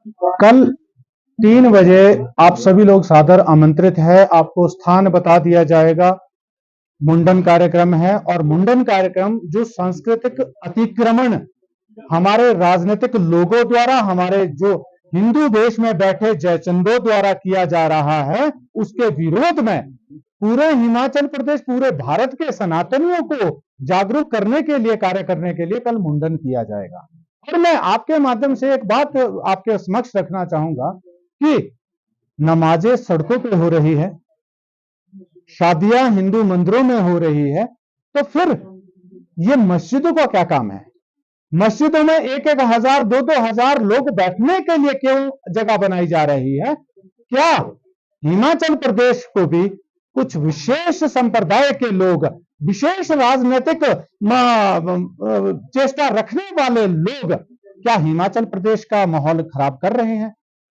कल 3 बजे आप सभी लोग सादर आमंत्रित है। आपको स्थान बता दिया जाएगा। मुंडन कार्यक्रम है और मुंडन कार्यक्रम जो सांस्कृतिक अतिक्रमण हमारे राजनीतिक लोगों द्वारा, हमारे जो हिंदू देश में बैठे जयचंदों द्वारा किया जा रहा है, उसके विरोध में पूरे हिमाचल प्रदेश, पूरे भारत के सनातनियों को जागरूक करने के लिए, कार्य करने के लिए कल मुंडन किया जाएगा। और मैं आपके माध्यम से एक बात आपके समक्ष रखना चाहूंगा कि नमाजें सड़कों पे हो रही है, शादियां हिंदू मंदिरों में हो रही है, तो फिर ये मस्जिदों का क्या काम है? मस्जिदों में 1,000, 2,000 लोग बैठने के लिए क्यों जगह बनाई जा रही है? क्या हिमाचल प्रदेश को भी कुछ विशेष संप्रदाय के लोग, विशेष राजनीतिक चेष्टा रखने वाले लोग क्या हिमाचल प्रदेश का माहौल खराब कर रहे हैं?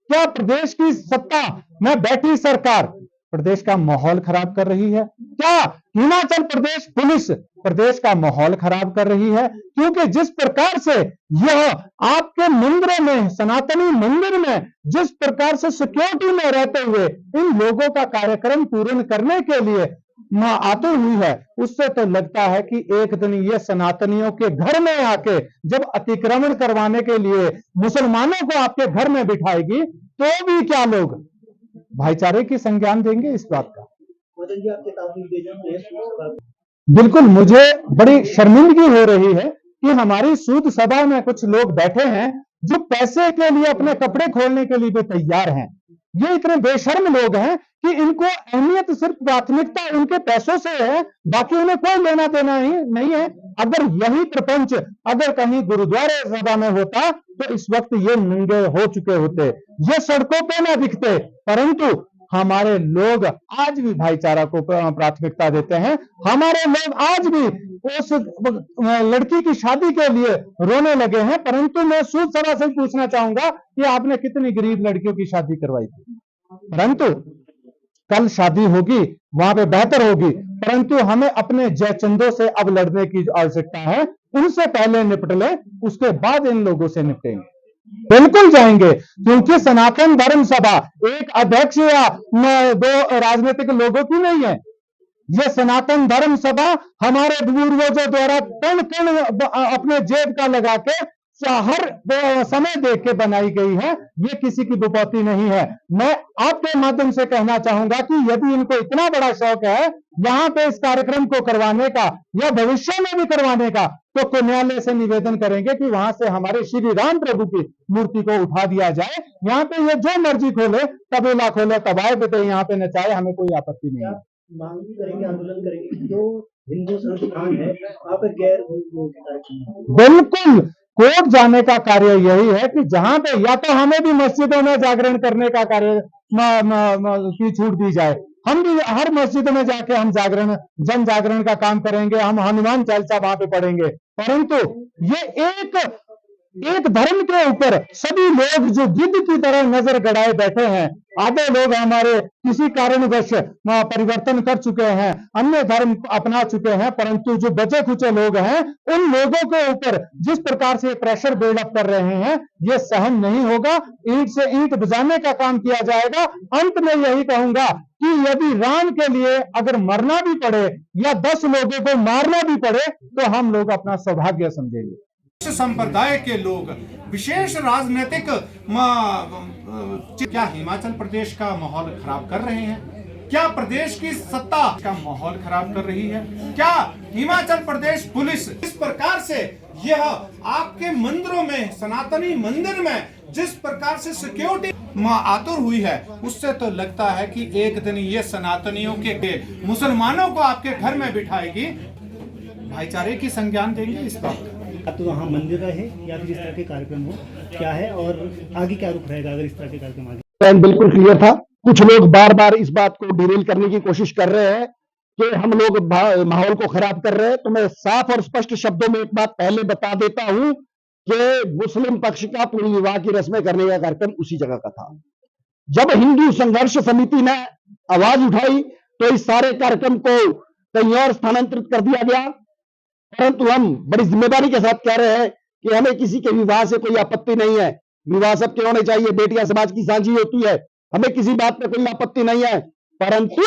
क्या प्रदेश की सत्ता में बैठी सरकार प्रदेश का माहौल खराब कर रही है? क्या हिमाचल प्रदेश पुलिस प्रदेश का माहौल खराब कर रही है? क्योंकि जिस प्रकार से यह आपके मंदिरों में, सनातनी मंदिर में जिस प्रकार से सिक्योरिटी में रहते हुए इन लोगों का कार्यक्रम पूर्ण करने के लिए आतुर हुई है, उससे तो लगता है कि एक दिन ये सनातनियों के घर में आके जब अतिक्रमण करवाने के लिए मुसलमानों को आपके घर में बिठाएगी, तो भी क्या लोग भाईचारे की संज्ञान देंगे इस बात का? बिल्कुल, मुझे बड़ी शर्मिंदगी हो रही है कि हमारी सूद सभा में कुछ लोग बैठे हैं जो पैसे के लिए अपने कपड़े खोलने के लिए भी तैयार हैं। ये इतने बेशर्म लोग हैं कि इनको अहमियत सिर्फ प्राथमिकता उनके पैसों से है, बाकी उन्हें कोई लेना देना ही नहीं है। अगर यही प्रपंच अगर कहीं गुरुद्वारे सभा में होता तो इस वक्त ये नंगे हो चुके होते, ये सड़कों पे ना दिखते। परंतु हमारे लोग आज भी भाईचारा को प्राथमिकता देते हैं। हमारे लोग आज भी उस लड़की की शादी के लिए रोने लगे हैं। परंतु मैं सूद सभा से पूछना चाहूंगा कि आपने कितनी गरीब लड़कियों की शादी करवाई थी? परंतु कल शादी होगी, वहां पे बेहतर होगी, परंतु हमें अपने जयचंदों से अब लड़ने की आवश्यकता है। उनसे पहले निपट ले, उसके बाद इन लोगों से निपटेंगे। बिल्कुल जाएंगे, क्योंकि सनातन धर्म सभा एक अध्यक्ष या 2 राजनीतिक लोगों की नहीं है। यह सनातन धर्म सभा हमारे पूर्वजों द्वारा कण कण अपने जेब का लगा के हर समय देख के बनाई गई है। ये किसी की दुपौती नहीं है। मैं आपके माध्यम से कहना चाहूंगा कि यदि इनको इतना बड़ा शौक है यहाँ पे इस कार्यक्रम को करवाने का या भविष्य में भी करवाने का, तो न्यायालय से निवेदन करेंगे कि वहां से हमारे श्री राम प्रभु की मूर्ति को उठा दिया जाए। यहाँ पे ये जो मर्जी खोले, तबेला खोले, तबाय पे यहाँ पे नचाए, हमें कोई आपत्ति नहीं है। मांग भी करेंगे, आंदोलन करेंगे। जो हिंदू संस्थान है वहां पे गैर बिल्कुल कोर्ट जाने का कार्य यही है कि जहां पे या तो हमें भी मस्जिदों में जागरण करने का कार्य की छूट दी जाए, हम भी हर मस्जिद में जाके हम जागरण, जन जागरण का काम करेंगे, हम हनुमान चालीसा वहां पे पढ़ेंगे। परंतु ये एक धर्म के ऊपर सभी लोग जो गिद्ध की तरह नजर गड़ाए बैठे हैं। आधे लोग हमारे किसी कारणवश परिवर्तन कर चुके हैं, अन्य धर्म अपना चुके हैं, परंतु जो बचे खुचे लोग हैं उन लोगों के ऊपर जिस प्रकार से प्रेशर बिल्डअप कर रहे हैं, ये सहन नहीं होगा। ईंट से ईंट बजाने का काम किया जाएगा। अंत में यही कहूंगा कि यदि राम के लिए अगर मरना भी पड़े या 10 लोगों को मारना भी पड़े, तो हम लोग अपना सौभाग्य समझेंगे। संप्रदाय के लोग, विशेष राजनीतिक क्या हिमाचल प्रदेश का माहौल खराब कर रहे हैं? क्या प्रदेश की सत्ता का माहौल खराब कर रही है? क्या हिमाचल प्रदेश पुलिस इस प्रकार से यह आपके मंदिरों में, सनातनी मंदिर में जिस प्रकार से सिक्योरिटी आतुर हुई है, उससे तो लगता है कि एक दिन ये सनातनियों के मुसलमानों को आपके घर में बिठाएगी। भाईचारे की संज्ञान देंगे इस बात का। तो वहाँ मंदिर रहे या फिर इस तरह के कार्यक्रम हो, क्या है और आगे क्या रुख रहेगा अगर इस तरह के कार्यक्रम आगे? बिल्कुल क्लियर था। कुछ लोग बार बार इस बात को डिरेल करने की कोशिश कर रहे हैं कि हम लोग माहौल को खराब कर रहे हैं। तो मैं साफ और स्पष्ट शब्दों में एक बात पहले बता देता हूं कि मुस्लिम पक्ष का पुनः विवाह की रस्में करने का कार्यक्रम उसी जगह का था। जब हिंदू संघर्ष समिति ने आवाज उठाई तो इस सारे कार्यक्रम को कहीं और स्थानांतरित कर दिया गया। परंतु हम बड़ी जिम्मेदारी के साथ कह रहे हैं कि हमें किसी के विवाह से कोई आपत्ति नहीं है, विवाह सबके होने चाहिए, बेटियां समाज की साझी होती है, हमें किसी बात में कोई आपत्ति नहीं है, परंतु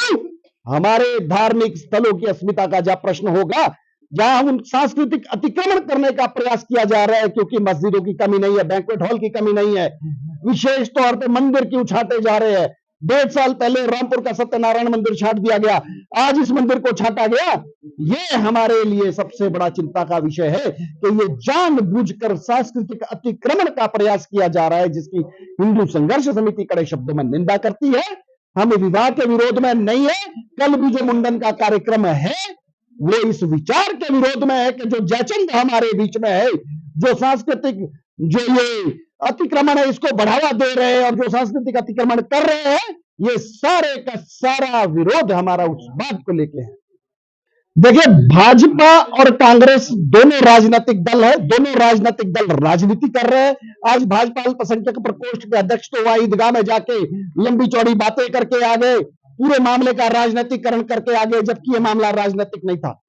हमारे धार्मिक स्थलों की अस्मिता का जहां प्रश्न होगा, जहां हम सांस्कृतिक अतिक्रमण करने का प्रयास किया जा रहा है, क्योंकि मस्जिदों की कमी नहीं है, बैंक्वेट हॉल की कमी नहीं है, विशेष तौर पे मंदिर क्यों छांटे जा रहे हैं। 1.5 साल पहले रामपुर का सत्यनारायण मंदिर छांट दिया गया, आज इस मंदिर को छांटा गया। ये हमारे लिए सबसे बड़ा चिंता का विषय है कि ये जानबूझकर सांस्कृतिक अतिक्रमण का प्रयास किया जा रहा है, जिसकी हिंदू संघर्ष समिति कड़े शब्दों में निंदा करती है। हम विवाह के विरोध में नहीं है, कल भी जो मुंडन का कार्यक्रम है वो इस विचार के विरोध में है कि जो जयचंद हमारे बीच में है, जो सांस्कृतिक जो ये अतिक्रमण है इसको बढ़ावा दे रहे हैं और जो सांस्कृतिक अतिक्रमण कर रहे हैं, ये सारे का सारा विरोध हमारा उस बात को लेके है। देखिए, भाजपा और कांग्रेस दोनों राजनीतिक दल है, दोनों राजनीतिक दल राजनीति कर रहे हैं। आज भाजपा अल्पसंख्यक प्रकोष्ठ के अध्यक्ष तो वहां ईदगाह में जाके लंबी चौड़ी बातें करके आ गए, पूरे मामले का राजनीतिकरण करके आ गए, जबकि यह मामला राजनीतिक नहीं था,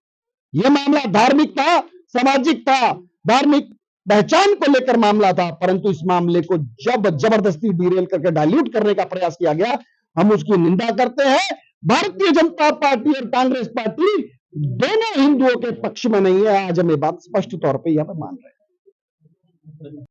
यह मामला धार्मिक था, सामाजिक था, धार्मिक पहचान को लेकर मामला था। परंतु इस मामले को जब जबरदस्ती डिरेल करके डाइल्यूट करने का प्रयास किया गया, हम उसकी निंदा करते हैं। भारतीय जनता पार्टी और कांग्रेस पार्टी दोनों हिंदुओं के पक्ष में नहीं है, आज हम ये बात स्पष्ट तौर पे यहां पर मान रहे हैं।